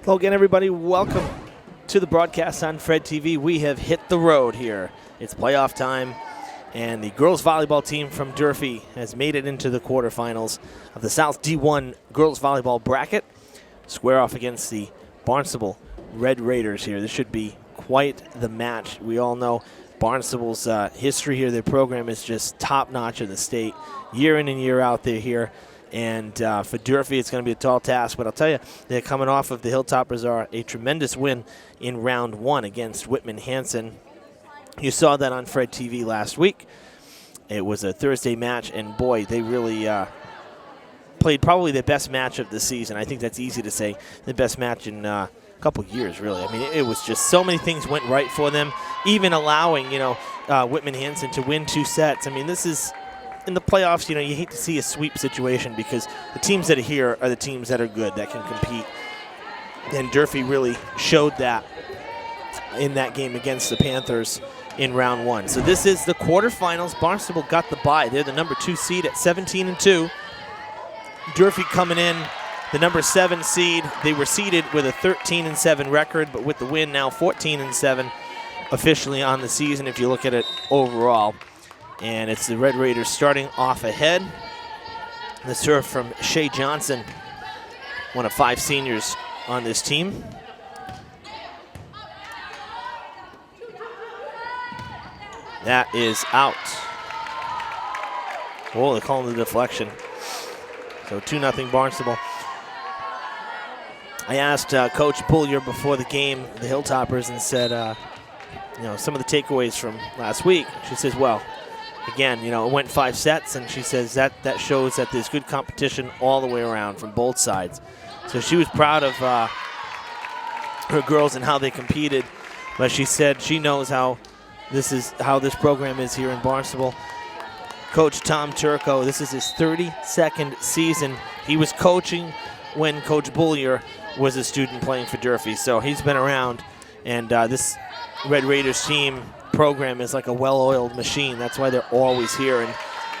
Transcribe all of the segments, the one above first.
Hello again, everybody. Welcome to the broadcast on Fred TV. We have hit the road here. It's playoff time, and the girls volleyball team from Durfee has made it into the quarterfinals of the South D1 girls volleyball bracket. Square off against the Barnstable Red Raiders here. This should be quite the match. We all know Barnstable's history here. Their program is just top-notch in the state. Year in and year out, they're here. And for Durfee, it's going to be a tall task. But I'll tell you, they're coming off of the Hilltoppers are a tremendous win in round one against Whitman-Hanson. You saw that on Fred TV last week. It was a Thursday match, and boy, they really played probably their best match of the season. I think that's easy to say. The best match in a couple years, really. I mean, it was just so many things went right for them, even allowing, Whitman-Hanson to win 2 sets. I mean, this is... in the playoffs, you hate to see a sweep situation because the teams that are here are the teams that are good, that can compete. And Durfee really showed that in that game against the Panthers in round one. So this is the quarterfinals. Barnstable got the bye. They're the number 2 seed at 17-2. Durfee coming in, the number 7 seed. They were seeded with a 13-7 record, but with the win now 14-7 officially on the season if you look at it overall. And it's the Red Raiders starting off ahead. The serve from Shea Johnson, one of 5 seniors on this team. That is out. Oh, they're calling the deflection. So 2-0 Barnstable. I asked Coach Bullier before the game, the Hilltoppers, and said, some of the takeaways from last week. She says, well, again, it went 5 sets, and she says that shows that there's good competition all the way around from both sides. So she was proud of her girls and how they competed, but she said she knows how this program is here in Barnstable. Coach Tom Turco, this is his 32nd season. He was coaching when Coach Bullier was a student playing for Durfee, so he's been around, and this Red Raiders team program is like a well-oiled machine. That's why they're always here. And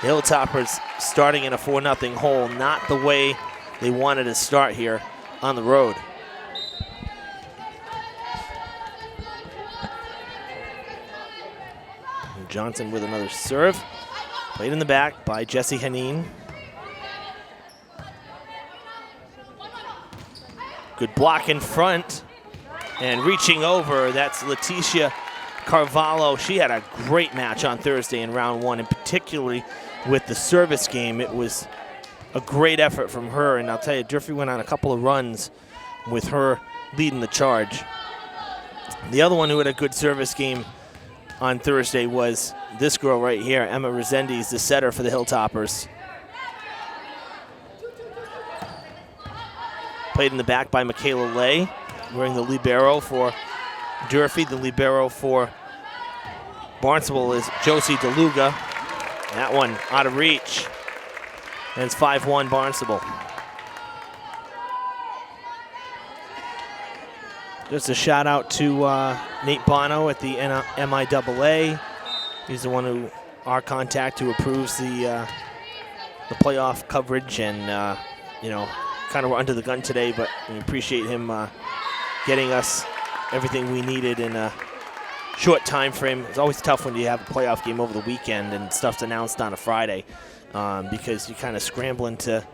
the Hilltoppers starting in a 4-0 hole, not the way they wanted to start here on the road. And Johnson with another serve. Played in the back by Jesse Haneen. Good block in front. And reaching over, that's Leticia Carvalho. She had a great match on Thursday in round one, and particularly with the service game. It was a great effort from her, and I'll tell you, Durfee went on a couple of runs with her leading the charge. The other one who had a good service game on Thursday was this girl right here, Emma Resendiz, the setter for the Hilltoppers. Played in the back by Michaela Lay, wearing the libero for Durfee. The libero for Barnstable is Josie DeLuga. That one out of reach. And it's 5-1 Barnstable. Just a shout out to Nate Bono at the MIAA. He's the one who, our contact, who approves the playoff coverage, and kind of we're under the gun today, but we appreciate him getting us everything we needed in a short time frame. It's always tough when you have a playoff game over the weekend and stuff's announced on a Friday, because you're kind of scrambling to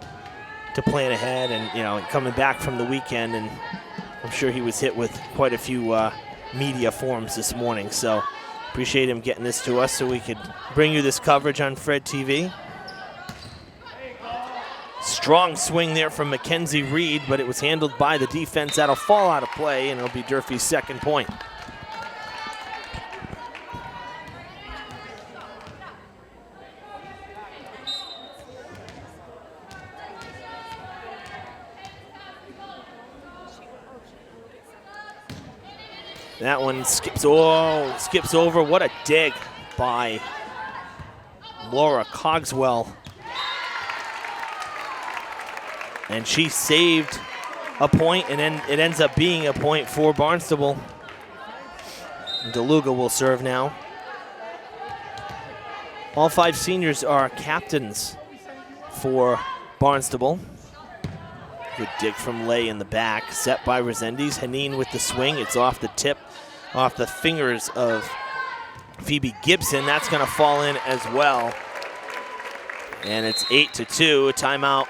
plan ahead, and coming back from the weekend, and I'm sure he was hit with quite a few media forms this morning. So appreciate him getting this to us so we could bring you this coverage on Fred TV. Strong swing there from Mackenzie Reed, but it was handled by the defense. That'll fall out of play, and it'll be Durfee's second point. That one skips over. What a dig by Laura Cogswell. And she saved a point, and then it ends up being a point for Barnstable. DeLuga will serve now. All 5 seniors are captains for Barnstable. Good dig from Lay in the back. Set by Resendiz. Haneen with the swing. It's off the tip, off the fingers of Phoebe Gibson. That's going to fall in as well. And it's 8-2, a timeout,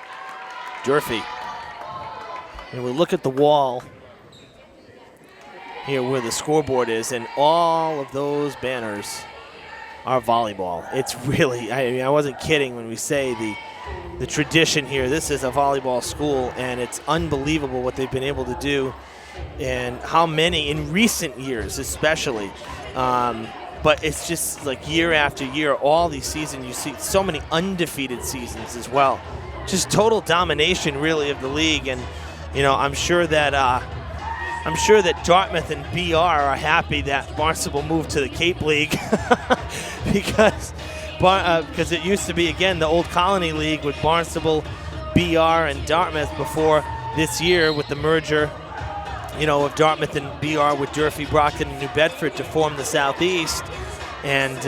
Durfee. And we look at the wall here where the scoreboard is, and all of those banners are volleyball. It's really, I mean, I wasn't kidding when we say the tradition here. This is a volleyball school, and it's unbelievable what they've been able to do and how many in recent years especially. But it's just like year after year, all these seasons, you see so many undefeated seasons as well. Just total domination really of the league. And, you know, I'm sure that Dartmouth and BR are happy that Barnstable moved to the Cape League because it used to be, again, the old Colony League with Barnstable, BR, and Dartmouth before this year with the merger, you know, of Dartmouth and BR with Durfee, Brockton, and New Bedford to form the Southeast. And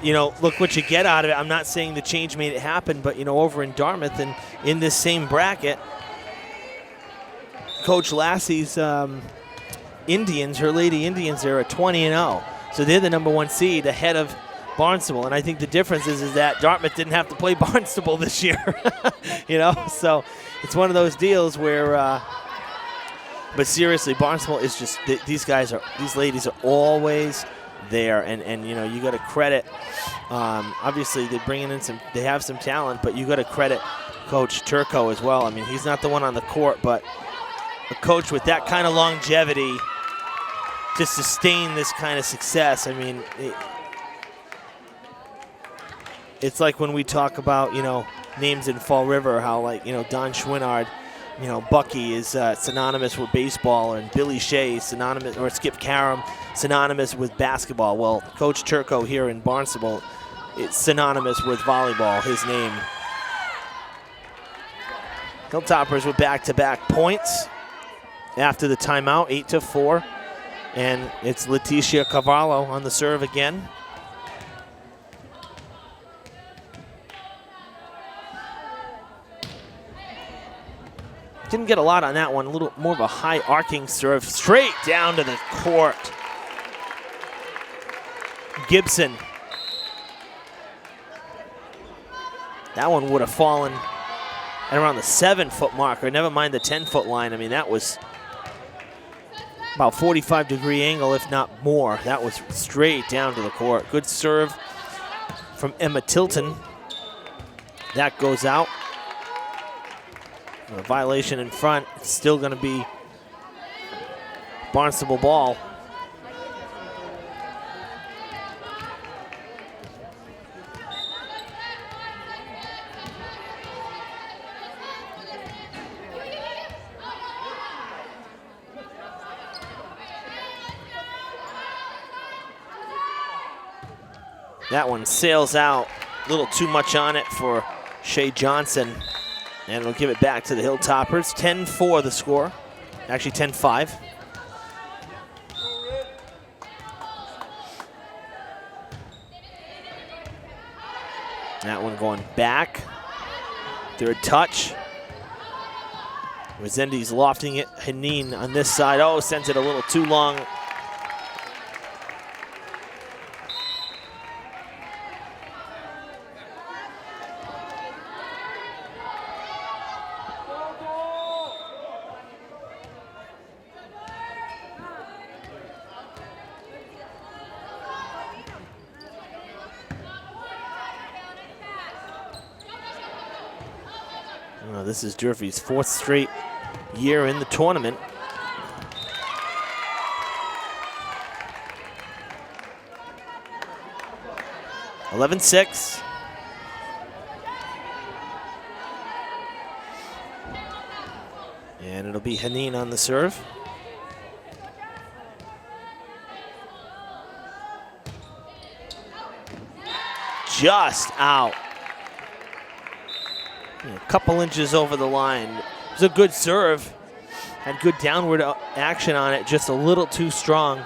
you know, look what you get out of it. I'm not saying the change made it happen, but, you know, over in Dartmouth and in this same bracket, Coach Lassie's Indians, her Lady Indians, they're a 20-0. So they're the #1 seed ahead of Barnstable. And I think the difference is that Dartmouth didn't have to play Barnstable this year, you know? So it's one of those deals where, but seriously, Barnstable is just, these ladies are always there. And you know, you got to credit, obviously they're bringing in they have some talent, but you got to credit Coach Turco as well. I mean, he's not the one on the court, but a coach with that kind of longevity to sustain this kind of success. I mean, it's like when we talk about, you know, names in Fall River, how, like, you know, Don Schwinnard, you know, Bucky is synonymous with baseball, and Billy Shea synonymous, or Skip Karam synonymous with basketball. Well, Coach Turco here in Barnstable, it's synonymous with volleyball, his name. Hilltoppers with back-to-back points after the timeout, 8-4. And it's Leticia Cavallo on the serve again. Didn't get a lot on that one. A little more of a high arcing serve, straight down to the court. Gibson. That one would have fallen at around the 7-foot marker. Never mind the 10-foot line. I mean, that was about 45-degree angle, if not more. That was straight down to the court. Good serve from Emma Tilton. That goes out. A violation in front. It's still going to be Barnstable ball. That one sails out. A little too much on it for Shea Johnson. And it'll give it back to the Hilltoppers. 10-4 the score. Actually 10-5. That one going back. Third touch. Resendiz lofting it. Haneen on this side. Oh, sends it a little too long. This is Durfee's 4th straight year in the tournament. (11-6). And it'll be Haneen on the serve. Just out. A couple inches over the line. It was a good serve. Had good downward action on it, just a little too strong.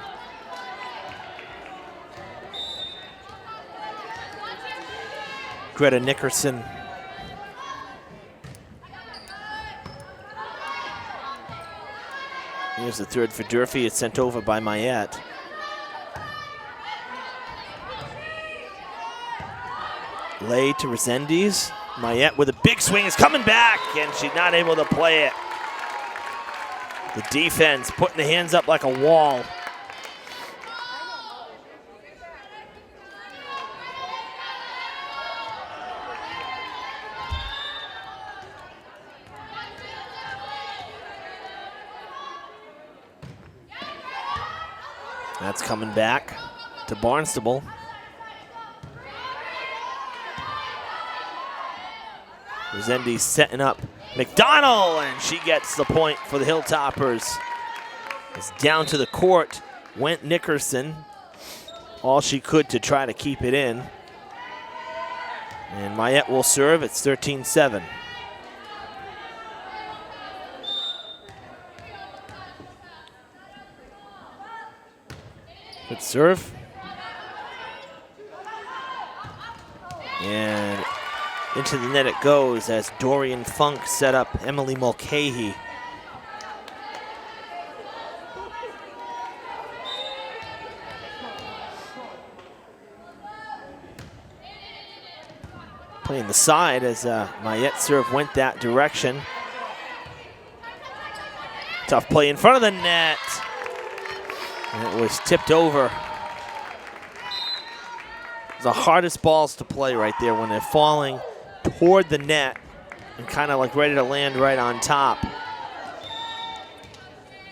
Greta Nickerson Here's the third for Durfee. It's sent over by Mayette. Lay to Resendiz. Mayette with a big swing is coming back, and she's not able to play it. The defense putting the hands up like a wall. That's coming back to Barnstable. Resendiz setting up McDonald, and she gets the point for the Hilltoppers. It's down to the court. Went Nickerson. All she could to try to keep it in. And Mayette will serve. It's 13-7. Good serve. And into the net it goes as Dorian Funk set up Emily Mulcahy. Playing the side as Mayette's serve went that direction. Tough play in front of the net. And it was tipped over. The hardest balls to play right there when they're falling toward the net and kind of like ready to land right on top.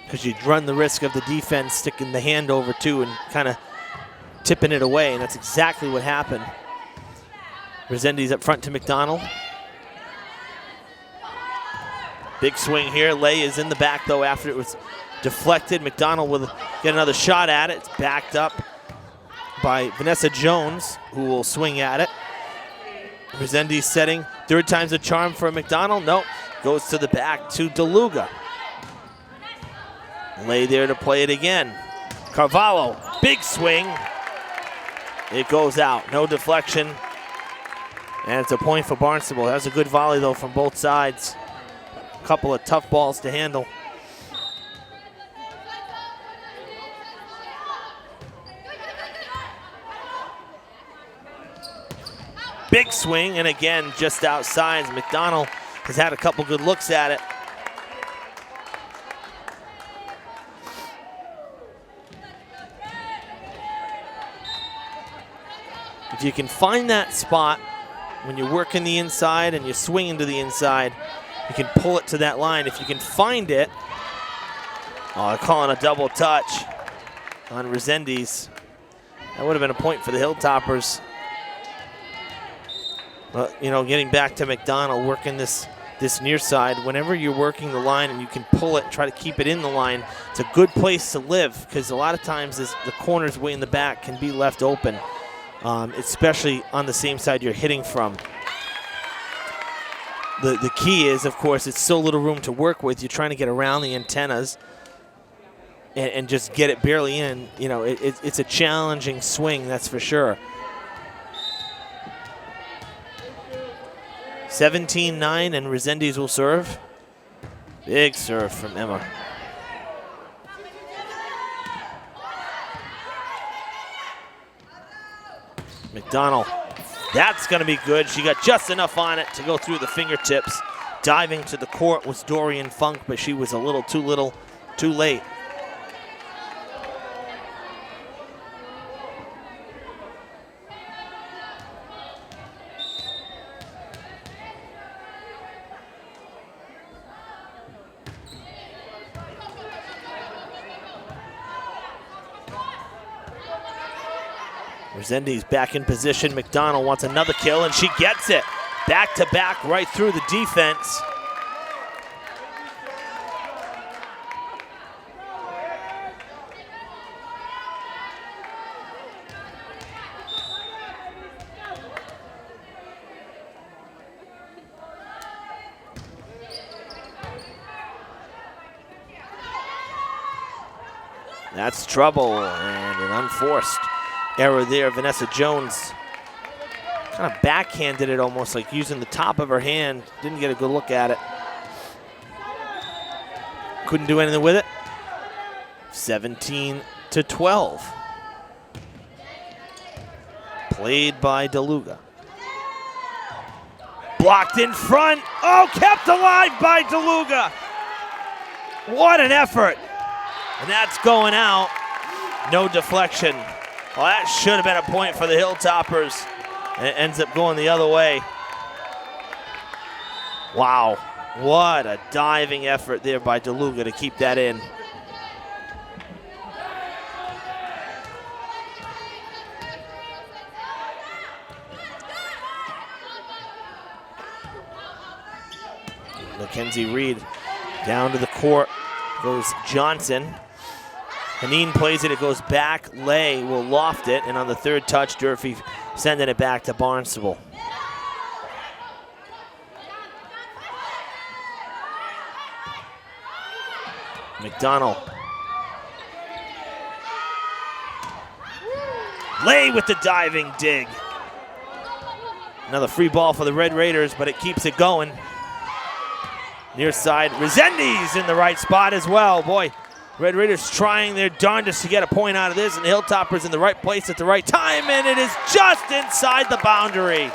Because you'd run the risk of the defense sticking the hand over too and kind of tipping it away, and that's exactly what happened. Resendiz up front to McDonald. Big swing here. Lay is in the back though after it was deflected. McDonald will get another shot at it. It's backed up by Vanessa Jones, who will swing at it. Resendiz setting. Third time's a charm for McDonald. Nope. Goes to the back to DeLuga. Lay there to play it again. Carvalho, big swing. It goes out. No deflection. And it's a point for Barnstable. That's a good volley, though, from both sides. A couple of tough balls to handle. Big swing, and again, just outside. McDonald has had a couple good looks at it. If you can find that spot when you're working the inside and you're swinging to the inside, you can pull it to that line. If you can find it, they're calling a double touch on Resendiz. That would have been a point for the Hilltoppers. But, you know, getting back to McDonald, working this near side, whenever you're working the line and you can pull it, try to keep it in the line, it's a good place to live because a lot of times the corners way in the back can be left open, especially on the same side you're hitting from. The key is, of course, it's so little room to work with. You're trying to get around the antennas and just get it barely in. You know, it's a challenging swing, that's for sure. 17-9, and Resendiz will serve. Big serve from Emma. McDonald, that's gonna be good. She got just enough on it to go through the fingertips. Diving to the court was Dorian Funk, but she was a little, too late. Resendiz back in position. McDonald wants another kill, and she gets it. Back to back right through the defense. That's trouble, and an unforced error there. Vanessa Jones kind of backhanded it almost, like using the top of her hand. Didn't get a good look at it. Couldn't do anything with it. 17-12. Played by DeLuga. Blocked in front. Oh, kept alive by DeLuga. What an effort. And that's going out. No deflection. Well, that should have been a point for the Hilltoppers. And it ends up going the other way. Wow. What a diving effort there by DeLuga to keep that in. Mackenzie Reed down to the court goes Johnson. Haneen plays it, it goes back. Lay will loft it, and on the third touch, Durfee sending it back to Barnstable. McDonald. Lay with the diving dig. Another free ball for the Red Raiders, but it keeps it going. Near side, Resendiz in the right spot as well. Boy, Red Raiders trying their darndest to get a point out of this, and the Hilltoppers in the right place at the right time, and it is just inside the boundary.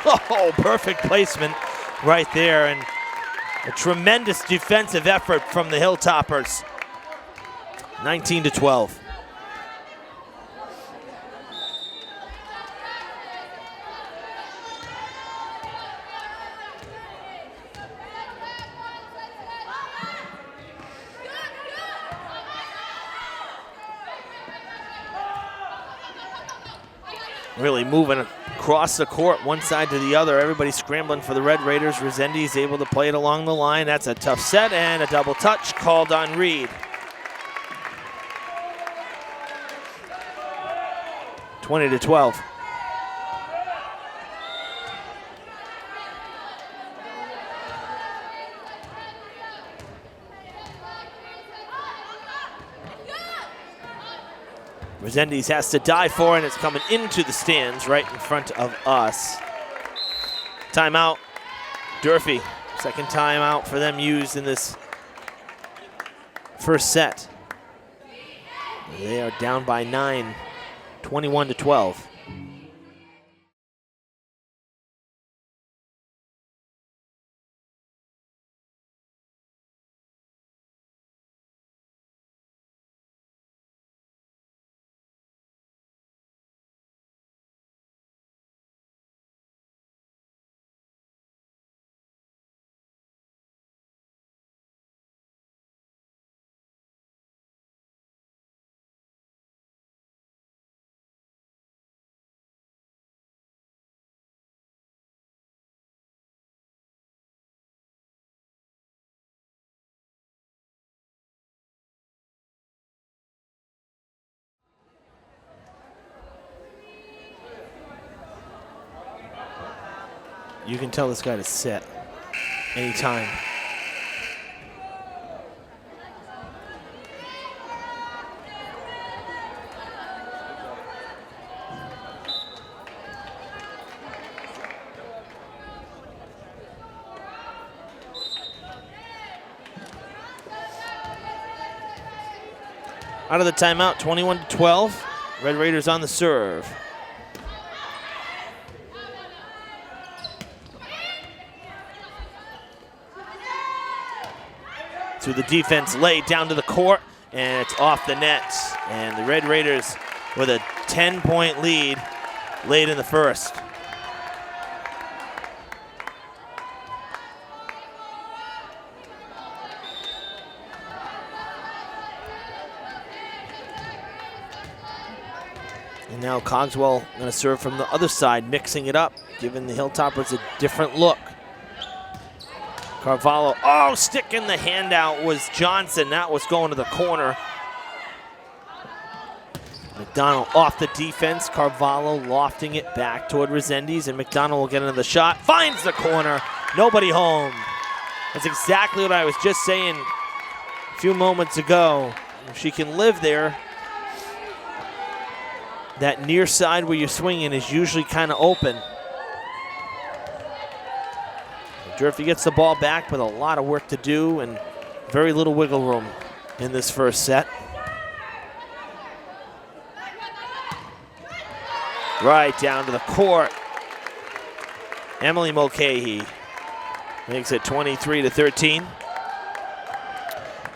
Oh, perfect placement right there, and a tremendous defensive effort from the Hilltoppers. 19-12. Really moving across the court, one side to the other. Everybody scrambling for the Red Raiders. Resendiz able to play it along the line. That's a tough set, and a double touch called on Reed. 20-12. Resendiz has to dive for it, and it's coming into the stands right in front of us. Timeout, Durfee. Second timeout for them used in this first set. They are down by 9, 21-12. You can tell this guy to sit anytime. Out of the timeout, 21-12. Red Raiders on the serve. To the defense, laid down to the court, and it's off the net. And the Red Raiders with a 10-point lead late in the first. And now Cogswell going to serve from the other side, mixing it up, giving the Hilltoppers a different look. Carvalho, oh, sticking the hand out was Johnson. That was going to the corner. McDonald off the defense. Carvalho lofting it back toward Resendiz, and McDonald will get into the shot. Finds the corner. Nobody home. That's exactly what I was just saying a few moments ago. If she can live there, that near side where you're swinging is usually kind of open. Durfee gets the ball back with a lot of work to do and very little wiggle room. in this first set. Right down to the court. Emily Mulcahy makes it 23-13.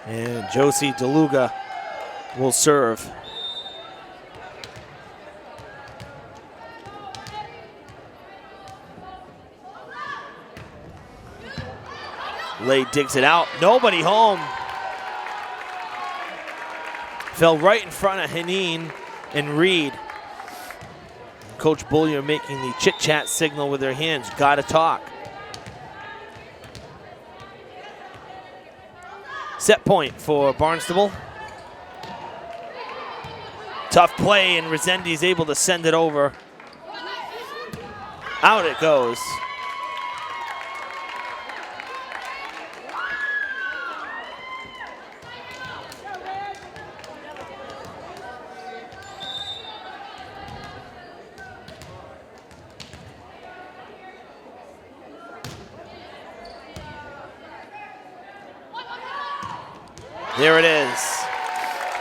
And Josie DeLuga will serve. Lay digs it out. Nobody home. Fell right in front of Haneen and Reed. Coach Bullier making the chit-chat signal with their hands. Gotta talk. Set point for Barnstable. Tough play, and Resendi's able to send it over. Out it goes. There it is.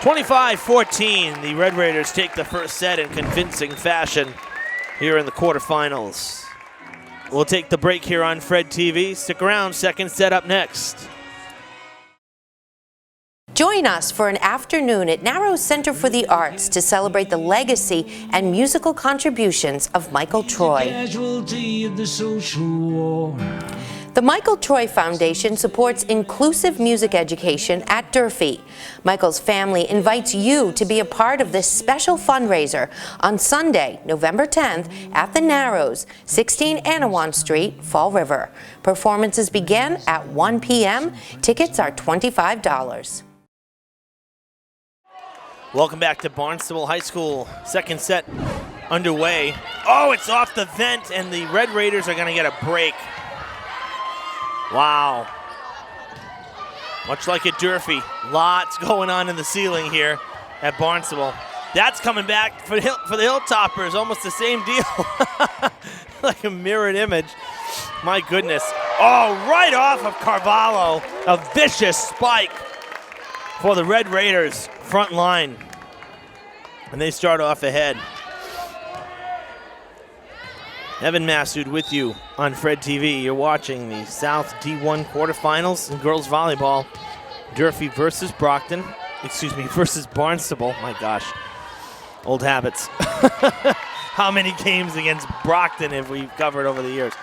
25-14. The Red Raiders take the first set in convincing fashion here in the quarterfinals. We'll take the break here on Fred TV. Stick around, second set up next. Join us for an afternoon at Narrows Center for the Arts to celebrate the legacy and musical contributions of Michael Troy. The Michael Troy Foundation supports inclusive music education at Durfee. Michael's family invites you to be a part of this special fundraiser on Sunday, November 10th at the Narrows, 16 Anawan Street, Fall River. Performances begin at 1 p.m. Tickets are $25. Welcome back to Barnstable High School. Second set underway. Oh, it's off the vent, and the Red Raiders are going to get a break. Wow. Much like at Durfee, lots going on in the ceiling here at Barnstable. That's coming back for the Hilltoppers, almost the same deal. Like a mirrored image. My goodness. Oh, right off of Carvalho. A vicious spike for the Red Raiders front line. And they start off ahead. Evan Massoud with you on Fred TV. You're watching the South D1 quarterfinals in girls volleyball. Durfee versus versus Barnstable. My gosh, old habits. How many games against Brockton have we covered over the years?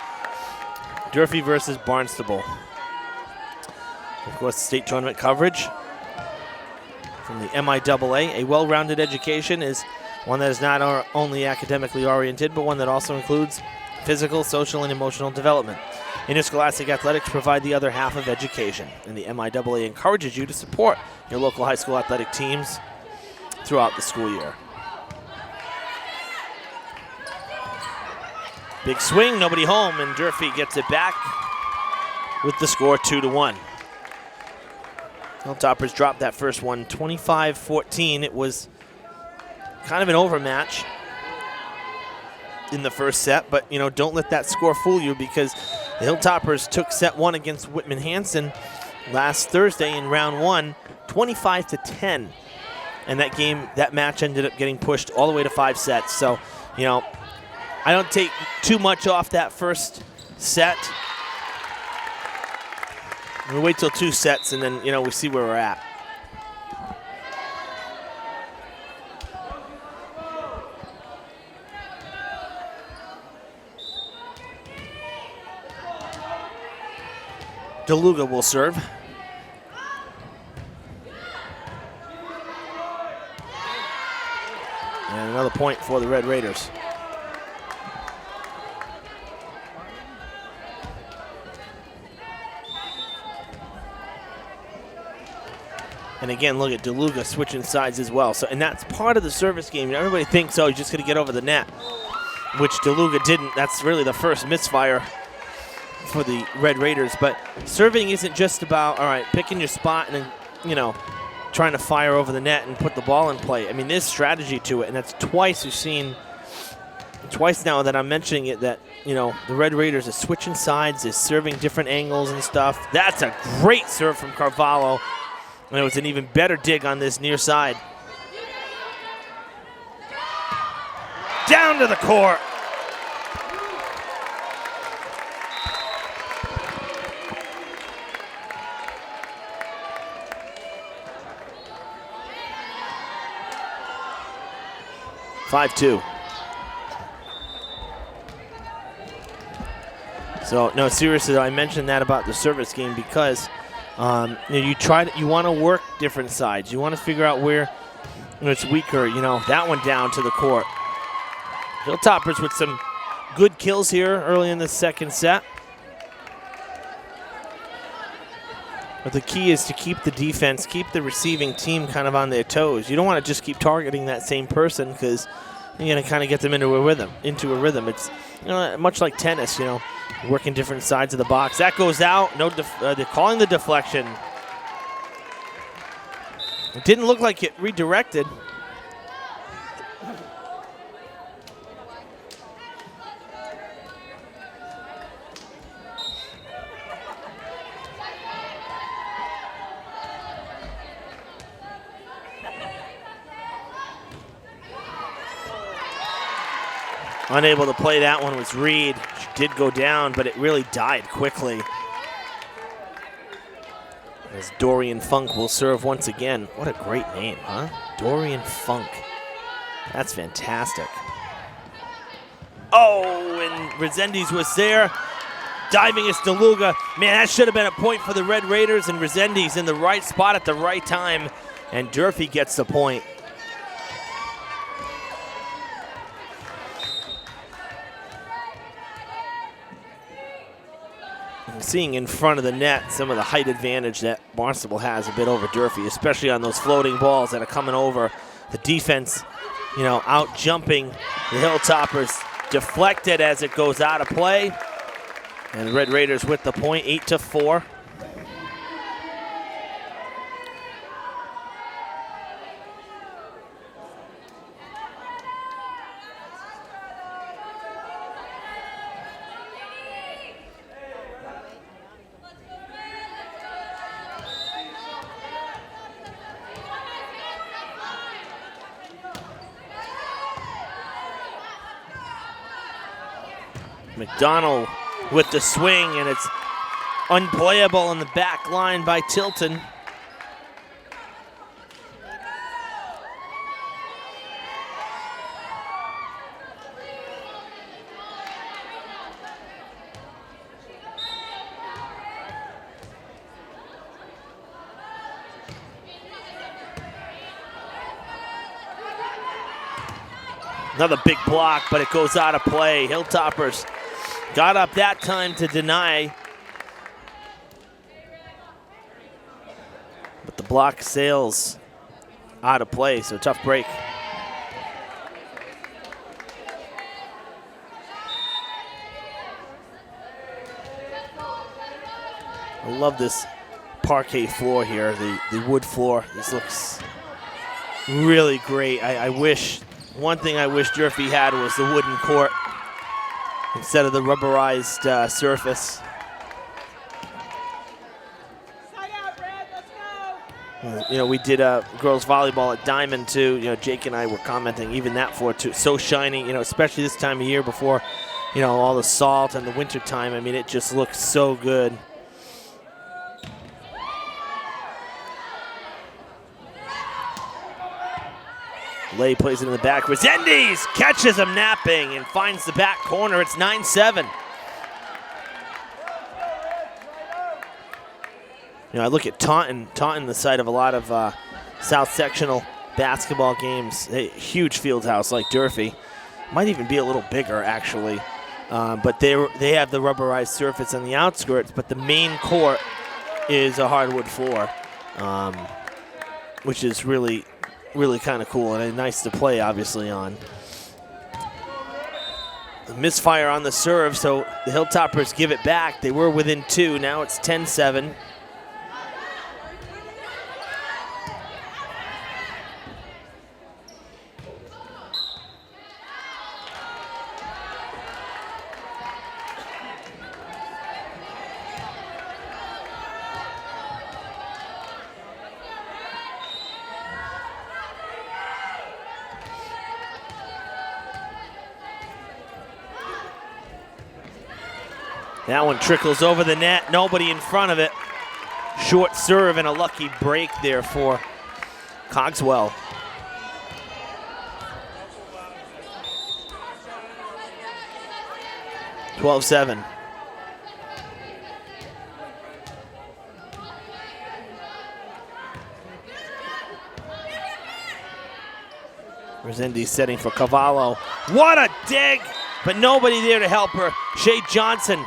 Durfee versus Barnstable. Of course, state tournament coverage from the MIAA. A well-rounded education is one that is not only academically oriented, but one that also includes physical, social, and emotional development. Interscholastic athletics provide the other half of education, and the MIAA encourages you to support your local high school athletic teams throughout the school year. Big swing, nobody home, and Durfee gets it back with the score 2-1. Hilltoppers dropped that first one 25-14. It was kind of an overmatch in the first set, but don't let that score fool you, because the Hilltoppers took set one against Whitman-Hanson last Thursday in round one, 25-10. And that match ended up getting pushed all the way to 5 sets. So, I don't take too much off that first set. We'll wait till 2 sets, and then, we see where we're at. DeLuga will serve. And another point for the Red Raiders. And again, look at DeLuga switching sides as well. So, and that's part of the service game. Everybody thinks, oh, he's just going to get over the net, which DeLuga didn't. That's really the first misfire for the Red Raiders. But serving isn't just about, all right, picking your spot and then, trying to fire over the net and put the ball in play. I mean, there's strategy to it, and that's twice now that I'm mentioning it, that, the Red Raiders are switching sides, they're serving different angles and stuff. That's a great serve from Carvalho. And it was an even better dig on this near side. Down to the court. (5-2). So no, seriously, I mentioned that about the service game because you want to work different sides. You want to figure out where it's weaker. That one down to the court. Hilltoppers with some good kills here early in the second set. But the key is to keep the defense, keep the receiving team kind of on their toes. You don't want to just keep targeting that same person because you're going to kind of get them into a rhythm. It's much like tennis, working different sides of the box. That goes out. No, they're calling the deflection. It didn't look like it redirected. Unable to play that one was Reed. She did go down, but it really died quickly. As Dorian Funk will serve once again. What a great name, huh? Dorian Funk. That's fantastic. Oh, and Resendiz was there. Diving is DeLuga. Man, that should have been a point for the Red Raiders, and Resendiz in the right spot at the right time. And Durfee gets the point. Seeing in front of the net some of the height advantage that Barnstable has a bit over Durfee, especially on those floating balls that are coming over. The defense, out jumping the Hilltoppers, deflected as it goes out of play. And the Red Raiders with the point, 8-4. McDonald with the swing, and it's unplayable on the back line by Tilton. Another big block, but it goes out of play. Hilltoppers got up that time to deny. But the block sails out of play, so tough break. I love this parquet floor here, the wood floor. This looks really great. One thing I wish Durfee had was the wooden court instead of the rubberized surface. We did girls volleyball at Diamond too. Jake and I were commenting even that floor too. So shiny, especially this time of year before, all the salt and the winter time. I mean, it just looks so good. Lay plays it in the back. Resendiz catches him napping and finds the back corner. It's 9-7. I look at Taunton, the site of a lot of South Sectional basketball games. A huge field house like Durfee. Might even be a little bigger, actually. But they have the rubberized surface on the outskirts, but the main court is a hardwood floor, which is really kind of cool and nice to play, obviously, on. A misfire on the serve, so the Hilltoppers give it back. They were within 2. Now it's 10-7. That one trickles over the net, nobody in front of it. Short serve and a lucky break there for Cogswell. (12-7). Resendiz setting for Cavallo. What a dig! But nobody there to help her. Shea Johnson.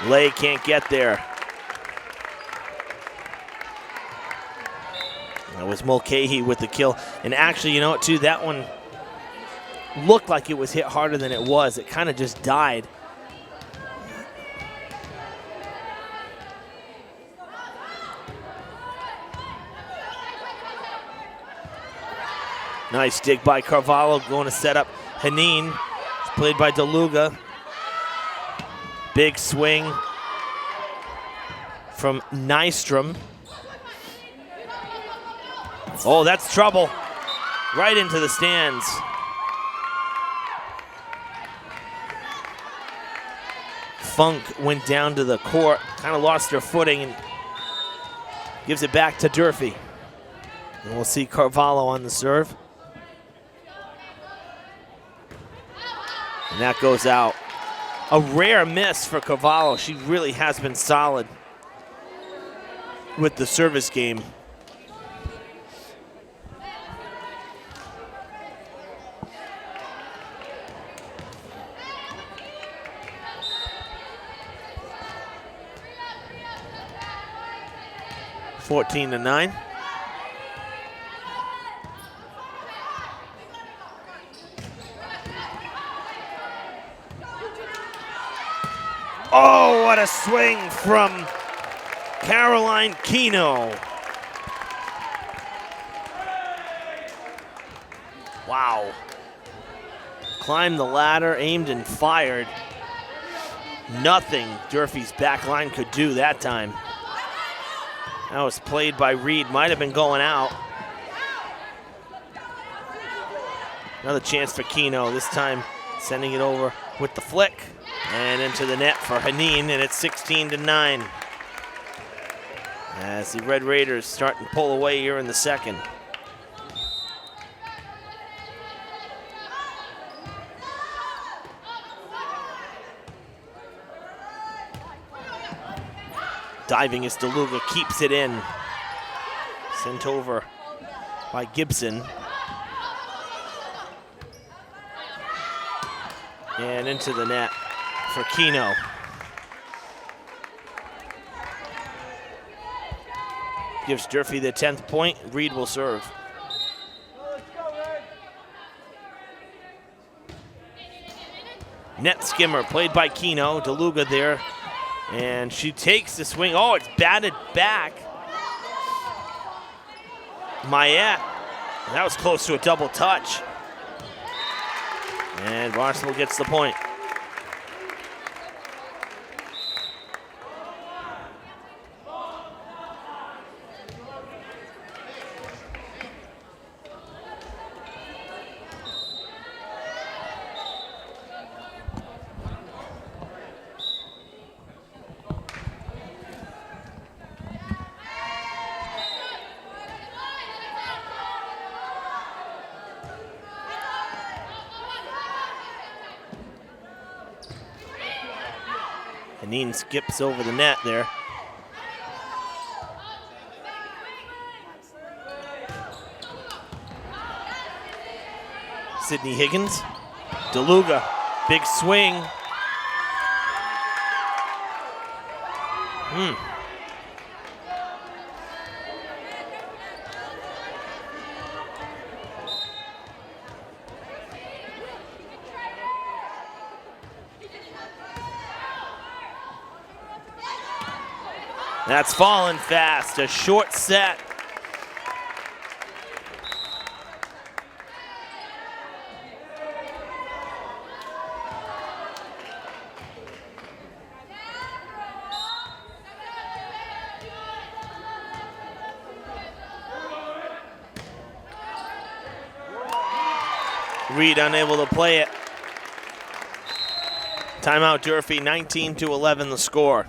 Lay can't get there. That was Mulcahy with the kill. And actually, you know what, too? That one looked like it was hit harder than it was. It kind of just died. Nice dig by Carvalho, going to set up Haneen. It's played by DeLuga. Big swing from Nystrom. Oh, that's trouble. Right into the stands. Funk went down to the court, kind of lost her footing and gives it back to Durfee. And we'll see Carvalho on the serve. And that goes out. A rare miss for Carvalho. She really has been solid with the service game. (14-9). Oh, what a swing from Caroline Keno. Wow. Climbed the ladder, aimed and fired. Nothing Durfee's back line could do that time. That was played by Reed, might have been going out. Another chance for Keno, this time sending it over with the flick. And into the net for Haneen, and it's 16-9. As the Red Raiders start to pull away here in the second. Diving as DeLuga keeps it in. Sent over by Gibson. And into the net for Keno. Gives Durfee the 10th point. Reed will serve. Net skimmer played by Keno. DeLuga there. And she takes the swing. Oh, it's batted back. Mayette. That was close to a double touch. And Barnstable gets the point. Haneen skips over the net there. Sydney Higgins. DeLuga, big swing. That's fallen fast, a short set. Reed unable to play it. Timeout Durfee, 19-11 the score.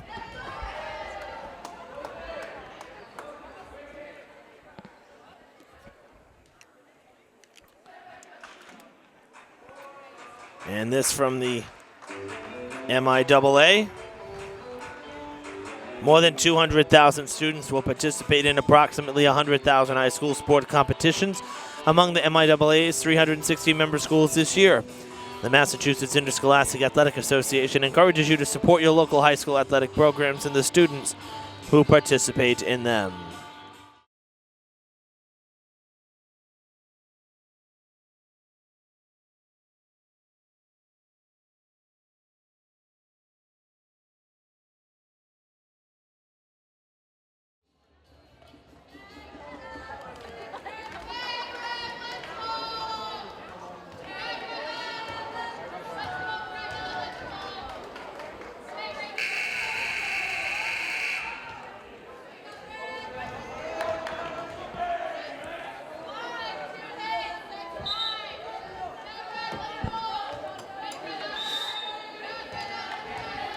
And this from the MIAA. More than 200,000 students will participate in approximately 100,000 high school sport competitions among the MIAA's 360 member schools this year. The Massachusetts Interscholastic Athletic Association encourages you to support your local high school athletic programs and the students who participate in them.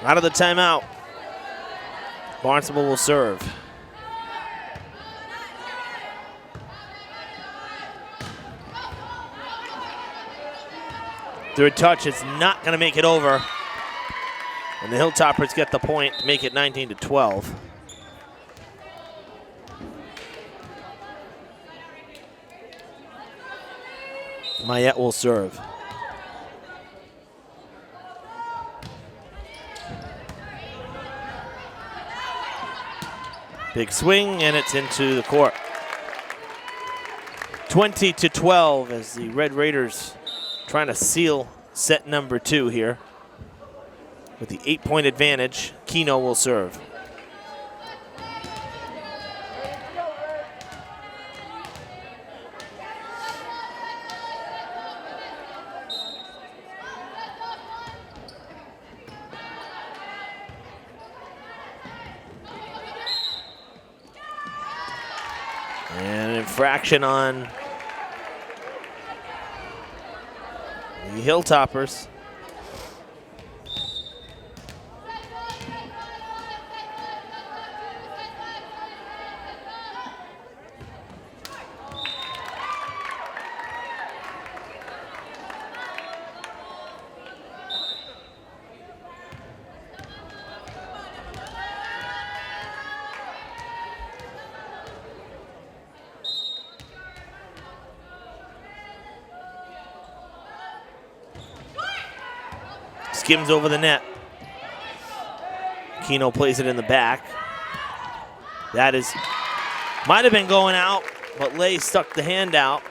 Out of the timeout, Barnstable will serve. Third touch is not going to make it over. And the Hilltoppers get the point to make it 19-12. Mayette will serve. Big swing, and it's into the court. 20-12 as the Red Raiders trying to seal set number 2 here. With the 8-point advantage, Keno will serve. And an infraction on the Hilltoppers. Skims over the net. Keno plays it in the back. That is, might have been going out, but Lay stuck the hand out.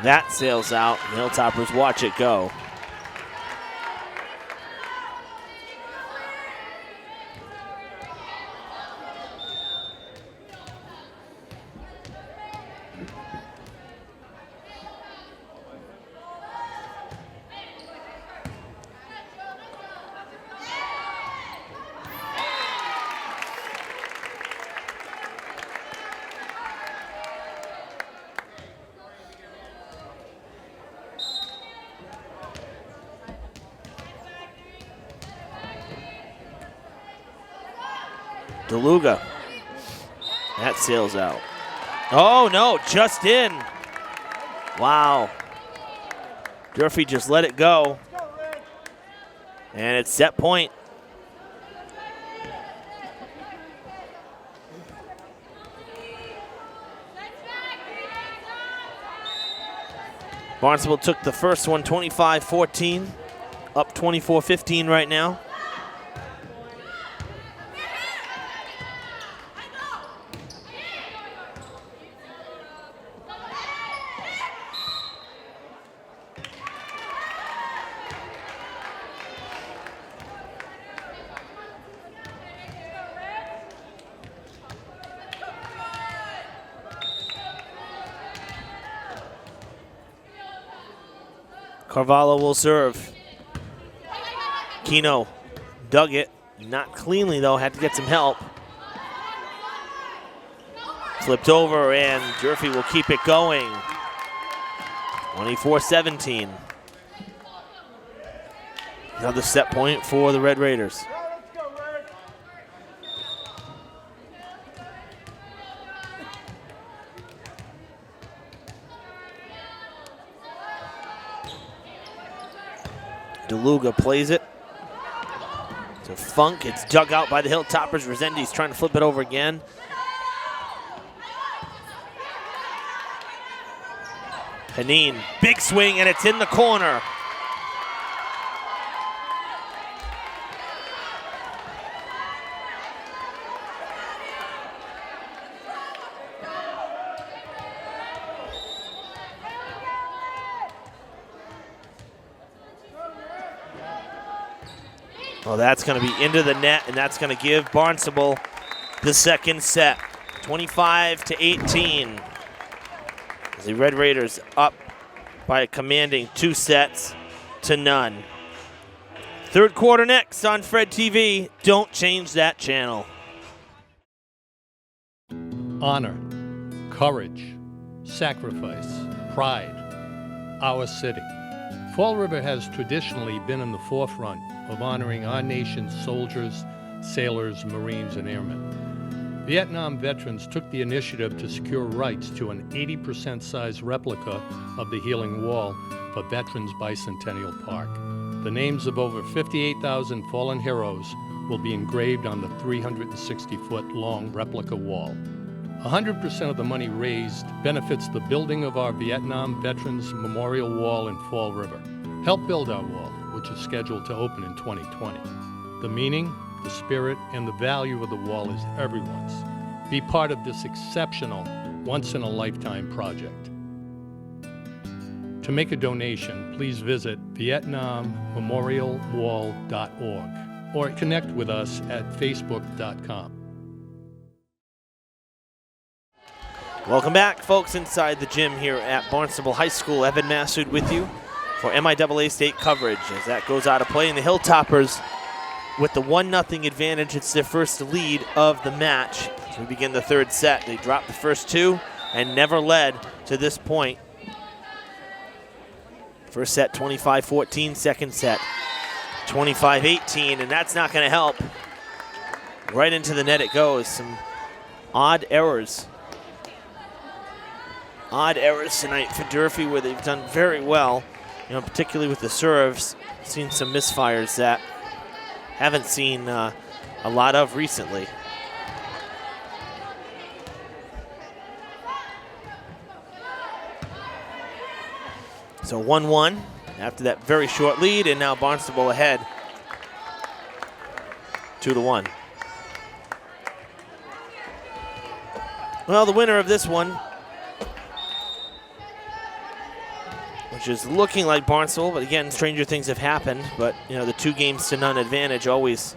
That sails out. The Hilltoppers watch it go. DeLuga. That sails out. Oh, no, just in. Wow. Durfee just let it go. And it's set point. Barnstable took the first one 25-14, up 24-15 right now. Carvalho will serve. Kino dug it, not cleanly though, had to get some help. Flipped over and Durfee will keep it going. 24-17. Another set point for the Red Raiders. DeLuga plays it to Funk. It's dug out by the Hilltoppers. Resendiz trying to flip it over again. Haneen, big swing, and it's in the corner. Well, that's going to be into the net, and that's going to give Barnstable the second set, 25-18. The Red Raiders up by a commanding 2-0. Third quarter next on Fred TV. Don't change that channel. Honor, courage, sacrifice, pride, our city. Fall River has traditionally been in the forefront of honoring our nation's soldiers, sailors, Marines, and airmen. Vietnam veterans took the initiative to secure rights to an 80% size replica of the Healing Wall for Veterans Bicentennial Park. The names of over 58,000 fallen heroes will be engraved on the 360-foot-long replica wall. 100% of the money raised benefits the building of our Vietnam Veterans Memorial Wall in Fall River. Help build our wall, which is scheduled to open in 2020. The meaning, the spirit, and the value of the wall is everyone's. Be part of this exceptional, once-in-a-lifetime project. To make a donation, please visit VietnamMemorialWall.org or connect with us at Facebook.com. Welcome back, folks, inside the gym here at Barnstable High School. Evan Massoud with you for MIAA state coverage as that goes out of play. And the Hilltoppers with the 1-0 advantage. It's their first lead of the match. As we begin the third set, they dropped the first two and never led to this point. First set 25-14, second set 25-18, and that's not going to help. Right into the net it goes. Some odd errors. Odd errors tonight for Durfee, where they've done very well, particularly with the serves. Seen some misfires that haven't seen a lot of recently. So 1-1 after that very short lead, and now Barnstable ahead 2-1. Well, the winner of this one, which is looking like Barnstable, but again, stranger things have happened. But, the 2-0 advantage always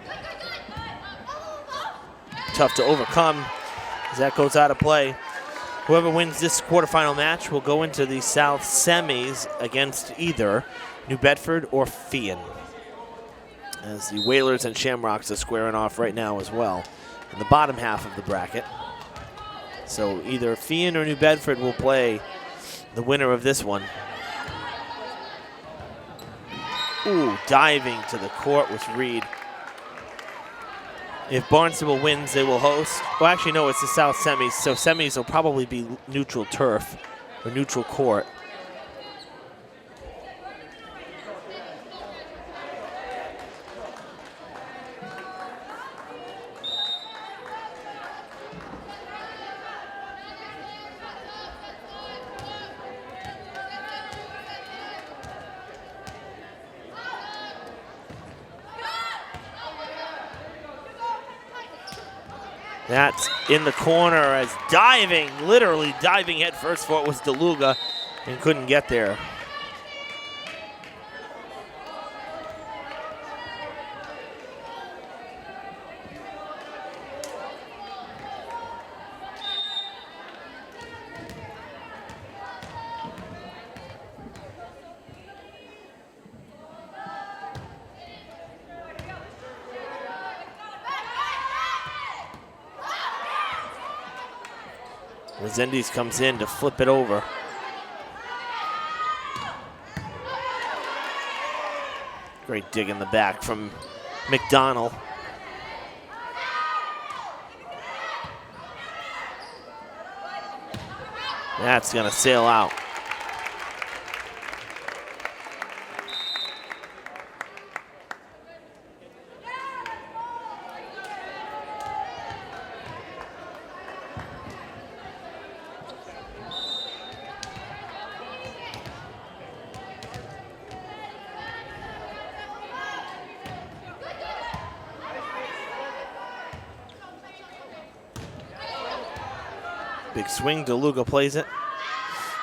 tough to overcome as that goes out of play. Whoever wins this quarterfinal match will go into the South semis against either New Bedford or Feehan, as the Whalers and Shamrocks are squaring off right now as well in the bottom half of the bracket. So either Feehan or New Bedford will play the winner of this one. Ooh, diving to the court was Reed. If Barnstable wins, they will host. Well, actually, no, it's the South semis, so semis will probably be neutral turf or neutral court. That's in the corner as diving, literally diving head first for it was DeLuga and couldn't get there. Resendiz comes in to flip it over. Great dig in the back from McDonald. That's gonna sail out. Big swing, DeLuga plays it.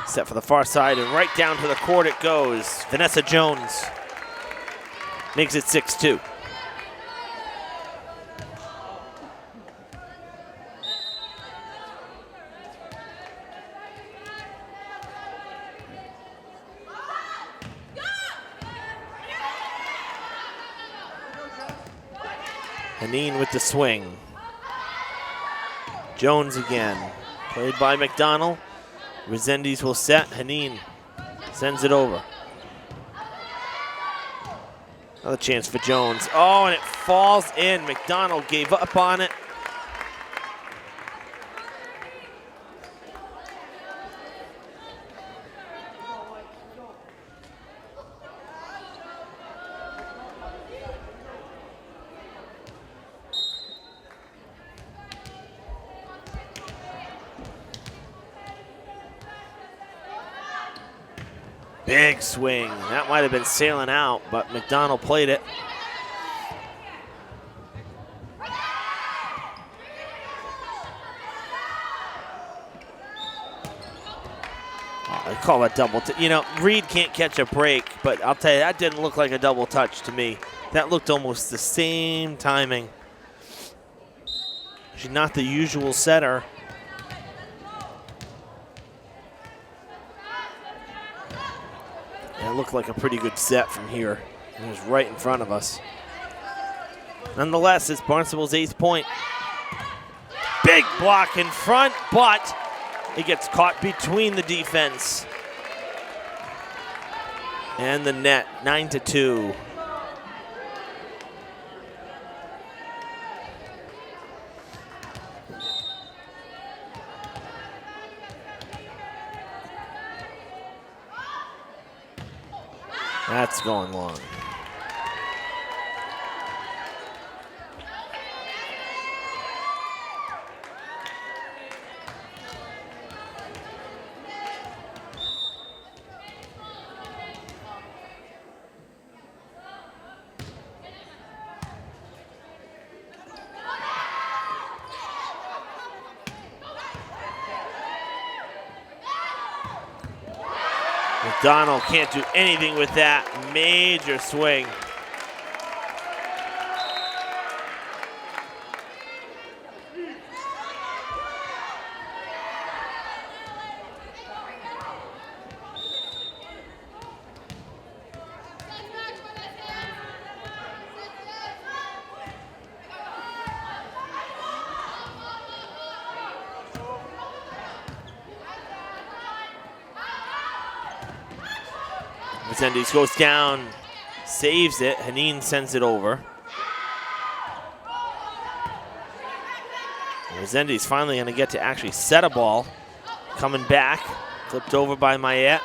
Set for the far side and right down to the court it goes. Vanessa Jones makes it 6-2. Haneen with the swing. Jones again. Played by McDonald. Resendiz will set. Haneen sends it over. Another chance for Jones. Oh, and it falls in. McDonald gave up on it. Big swing. That might have been sailing out, but McDonald played it. Oh, they call it double. You know, Reed can't catch a break, but I'll tell you, that didn't look like a double touch to me. That looked almost the same timing. She's not the usual setter. It looked like a pretty good set from here. It was right in front of us. Nonetheless, it's Barnstable's 8th point. Big block in front, but it gets caught between the defense and the net, 9-2. That's going long. McDonald can't do anything with that major swing. Resendiz goes down, saves it. Haneen sends it over. Resendiz finally going to get to actually set a ball. Coming back, flipped over by Mayette.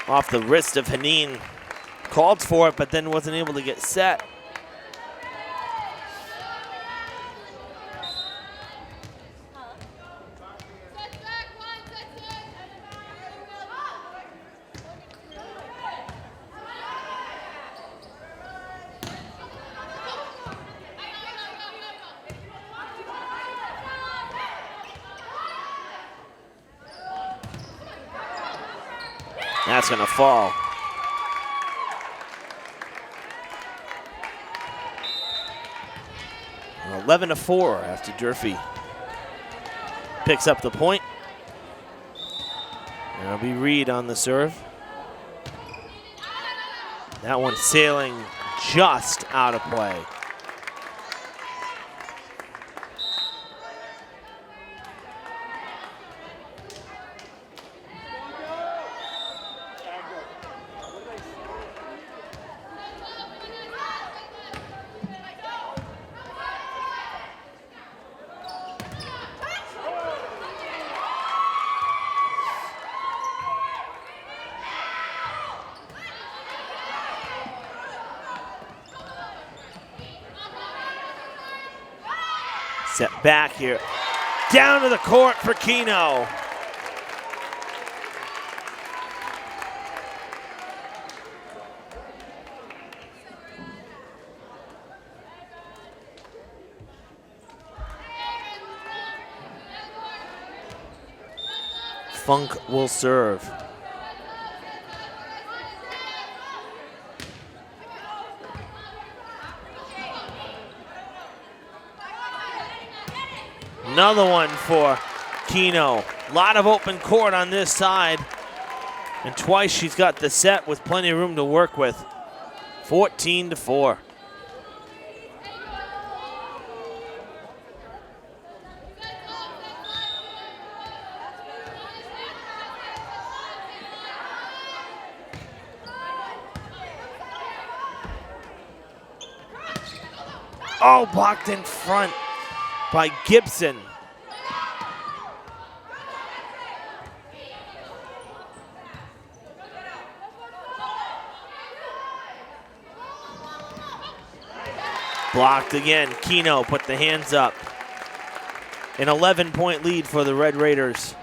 Off the wrist of Haneen. Called for it, but then wasn't able to get set. That's going to fall. Well, 11-4 after Durfee picks up the point. And it'll be Reed on the serve. That one sailing just out of play. Set back here. Down to the court for Keno. Funk will serve. Another one for Keno. A lot of open court on this side. And twice she's got the set with plenty of room to work with. 14-4. Oh, blocked in front by Gibson. Blocked again. Keno put the hands up. An 11-point lead for the Red Raiders.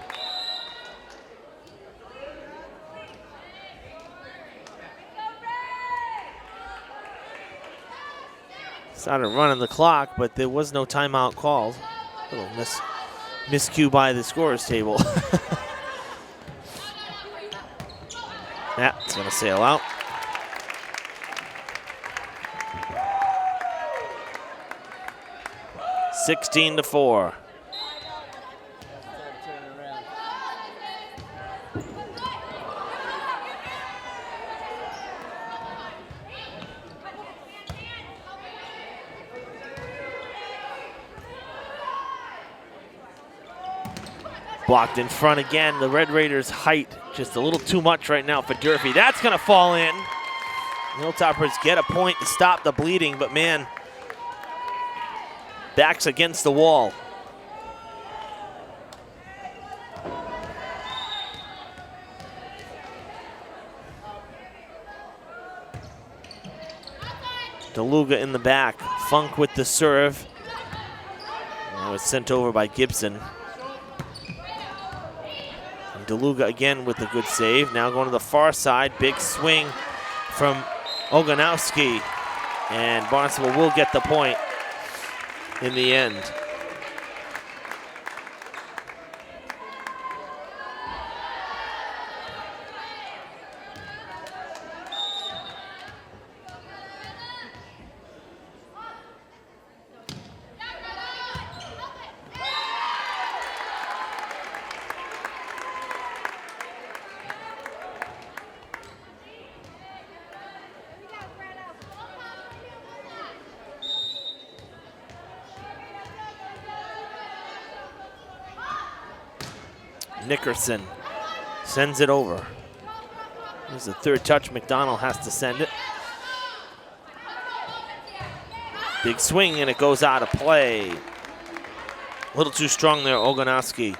Started running the clock, but there was no timeout called. A little miscue by the scorer's table. That's going to sail out. (16-4). Blocked in front again. The Red Raiders' height just a little too much right now for Durfee. That's going to fall in. Hilltoppers get a point to stop the bleeding, but man, backs against the wall. DeLuga in the back. Funk with the serve. That was sent over by Gibson. DeLuga again with a good save. Now going to the far side. Big swing from Oganowski. And Barnstable will get the point in the end. Nickerson sends it over. This is the third touch. McDonald has to send it. Big swing, and it goes out of play. A little too strong there, Oganowski.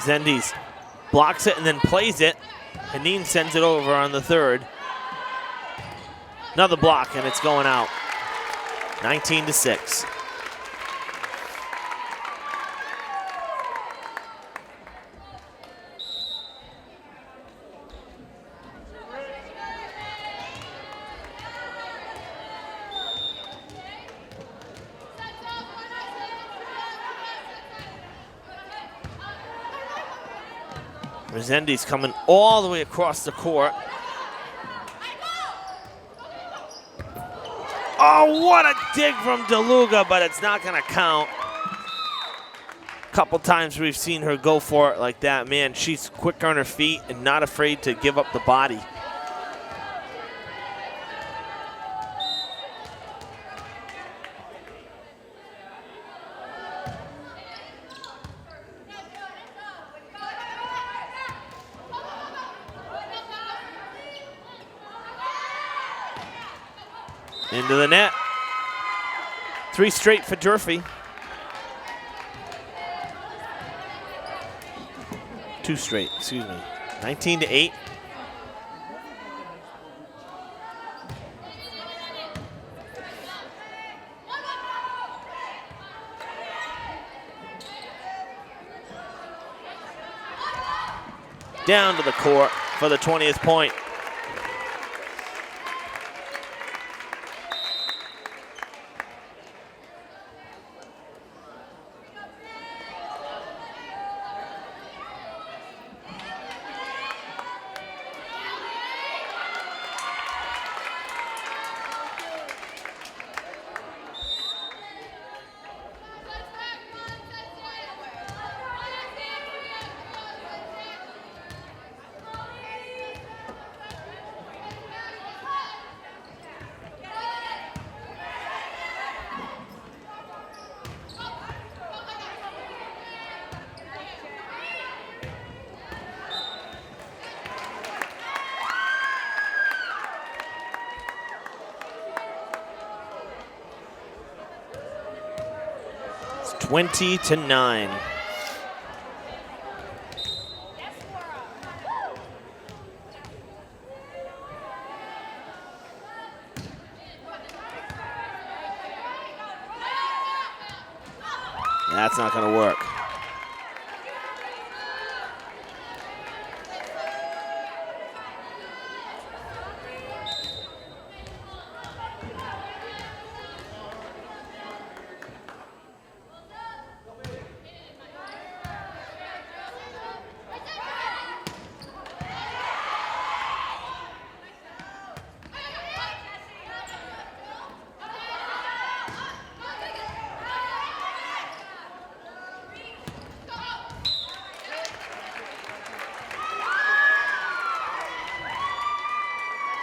Zendes blocks it and then plays it. Haneen sends it over on the third. Another block, and it's going out. 19-6. Resendi's coming all the way across the court. Oh, what a dig from DeLuga, but it's not going to count. A couple times we've seen her go for it like that. Man, she's quick on her feet and not afraid to give up the body. Into the net. 3 straight for Durfee. 2 straight, excuse me. 19-8. Down to the court for the 20th point. It's 20-9. That's not going to work.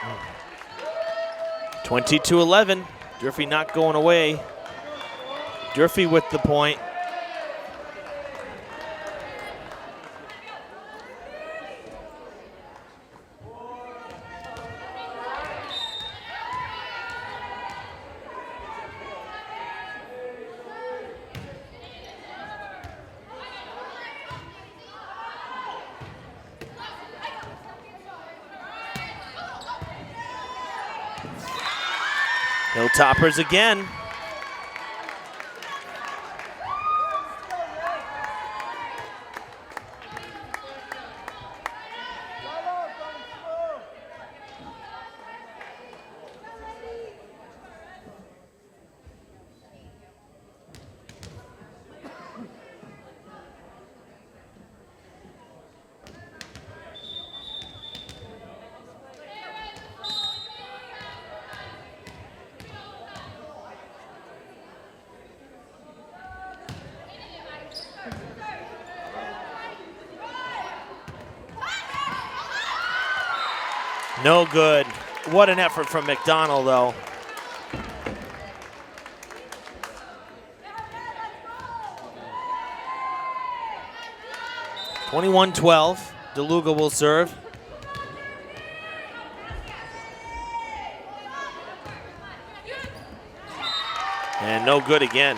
Mm. 22-11. Durfee not going away. Durfee with the point. Hilltoppers again. No good. What an effort from McDonald, though. (21-12). DeLuga will serve. And no good again.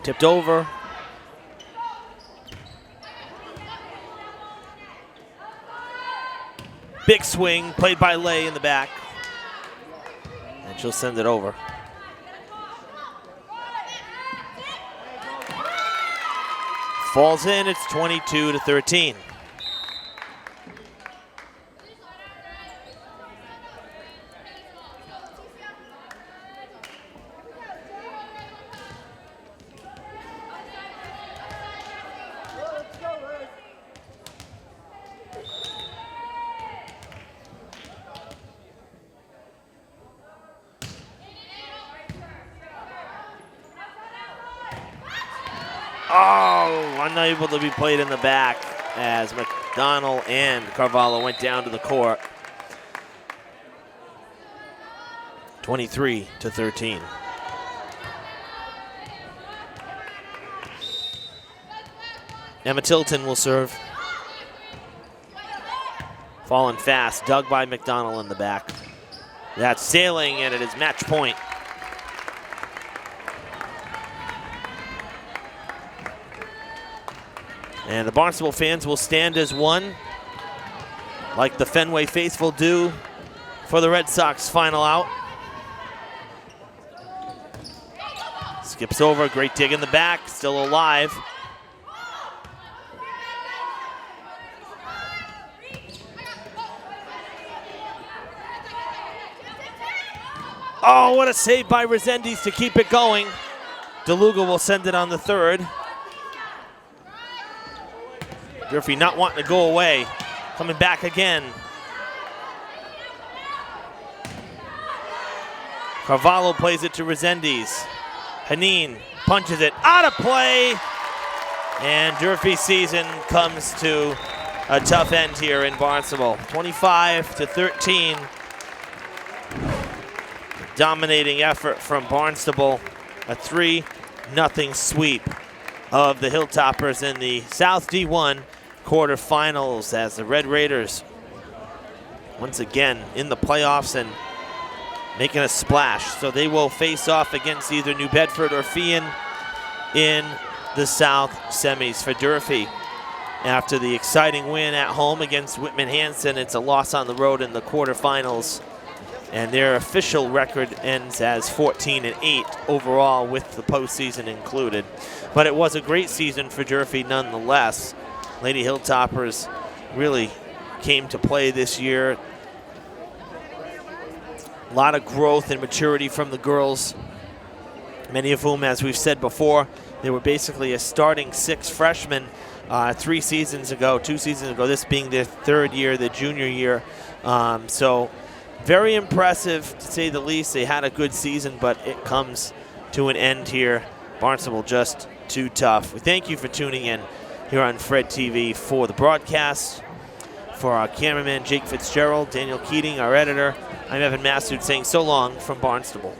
Tipped over. Big swing, played by Lay in the back. And she'll send it over. Falls in, it's 22-13. Oh, unable to be played in the back as McDonald and Carvalho went down to the court. 23-13. Emma Tilton will serve. Falling fast, dug by McDonald in the back. That's sailing, and it is match point. And the Barnstable fans will stand as one, like the Fenway faithful do for the Red Sox final out. Skips over, great dig in the back, still alive. Oh, what a save by Resendiz to keep it going. DeLuga will send it on the third. Durfee not wanting to go away. Coming back again. Carvalho plays it to Resendiz. Haneen punches it out of play. And Durfee's season comes to a tough end here in Barnstable. 25-13. Dominating effort from Barnstable. A 3-0 sweep of the Hilltoppers in the South D1 quarterfinals as the Red Raiders once again in the playoffs and making a splash. So they will face off against either New Bedford or Feehan in the South semis. For Durfee, after the exciting win at home against Whitman-Hanson, it's a loss on the road in the quarterfinals, and their official record ends as 14-8 overall with the postseason included. But it was a great season for Durfee nonetheless. Lady Hilltoppers really came to play this year. A lot of growth and maturity from the girls, many of whom, as we've said before, they were basically a starting 6 freshmen 2 seasons ago, this being their 3rd year, their junior year. So very impressive, to say the least. They had a good season, but it comes to an end here. Barnstable just too tough. We thank you for tuning in here on Fred TV for the broadcast. For our cameraman, Jake Fitzgerald, Daniel Keating, our editor, I'm Evan Massoud saying so long from Barnstable.